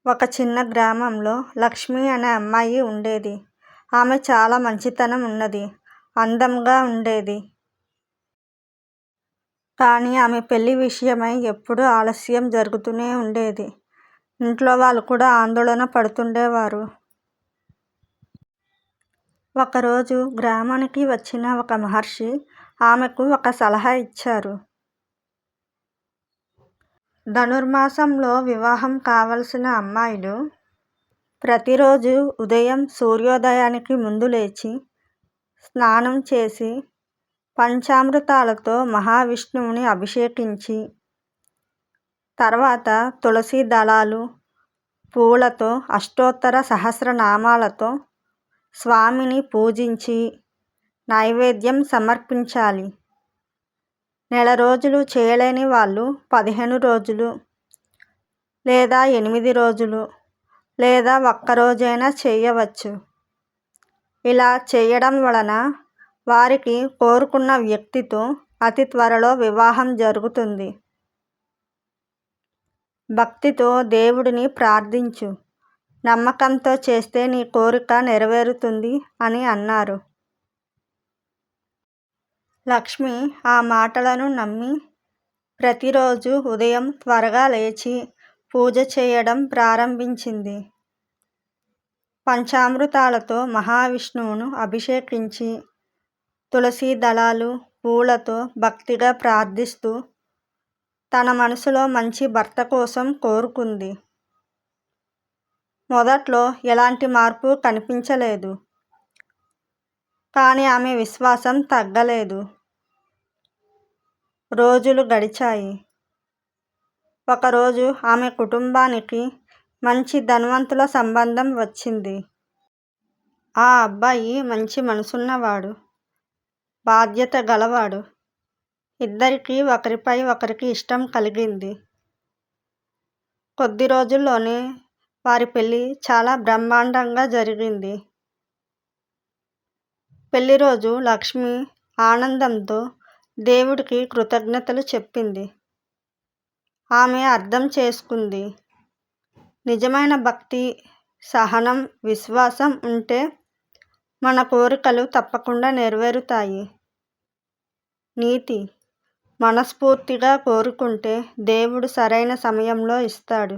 ఒక చిన్న గ్రామంలో లక్ష్మి అనే అమ్మాయి ఉండేది. ఆమె చాలా మంచితనం ఉన్నది. అందంగా ఉండేది. కానీ ఆమె పెళ్లి విషయమై ఎప్పుడూ ఆలస్యం జరుగుతూనే ఉండేది. ఇంట్లో వాళ్ళు కూడా ఆందోళన పడుతుండేవారు. ఒకరోజు గ్రామానికి వచ్చిన ఒక మహర్షి ఆమెకు ఒక సలహా ఇచ్చారు. ధనుర్మాసంలో వివాహం కావలసిన అమ్మాయిలు ప్రతిరోజు ఉదయం సూర్యోదయానికి ముందు లేచి స్నానం చేసి పంచామృతాలతో మహావిష్ణువుని అభిషేకించి తర్వాత తులసి దళాలు, పూలతో అష్టోత్తర సహస్రనామాలతో స్వామిని పూజించి నైవేద్యం సమర్పించాలి. నెల రోజులు చేయలేని వాళ్ళు 15 రోజులు లేదా 8 రోజులు లేదా ఒక్కరోజైనా చేయవచ్చు. ఇలా చేయడం వలన వారికి కోరుకున్న వ్యక్తితో అతి త్వరలో వివాహం జరుగుతుంది. భక్తితో దేవుడిని ప్రార్థించు, నమ్మకంతో చేస్తే నీ కోరిక నెరవేరుతుంది అని అన్నారు. లక్ష్మి ఆ మాటలను నమ్మి ప్రతిరోజు ఉదయం త్వరగా లేచి పూజ చేయడం ప్రారంభించింది. పంచామృతాలతో మహావిష్ణువును అభిషేకించి తులసి దళాలు, పూలతో భక్తిగా ప్రార్థిస్తూ తన మనసులో మంచి భర్త కోసం కోరుకుంది. మొదట్లో ఎలాంటి మార్పు కనిపించలేదు. కానీ ఆమె విశ్వాసం తగ్గలేదు. రోజులు గడిచాయి. ఒకరోజు ఆమె కుటుంబానికి మంచి ధనవంతుల సంబంధం వచ్చింది. ఆ అబ్బాయి మంచి మనసున్నవాడు, బాధ్యత గలవాడు. ఇద్దరికీ ఒకరిపై ఒకరికి ఇష్టం కలిగింది. కొద్ది రోజుల్లోనే వారి పెళ్లి చాలా బ్రహ్మాండంగా జరిగింది. పెళ్లి రోజు లక్ష్మి ఆనందంతో దేవుడికి కృతజ్ఞతలు చెప్పింది. ఆమె అర్థం చేసుకుంది, నిజమైన భక్తి, సహనం, విశ్వాసం ఉంటే మన కోరికలు తప్పకుండా నెరవేరుతాయి. నీతి: మనస్ఫూర్తిగా కోరుకుంటే దేవుడు సరైన సమయంలో ఇస్తాడు.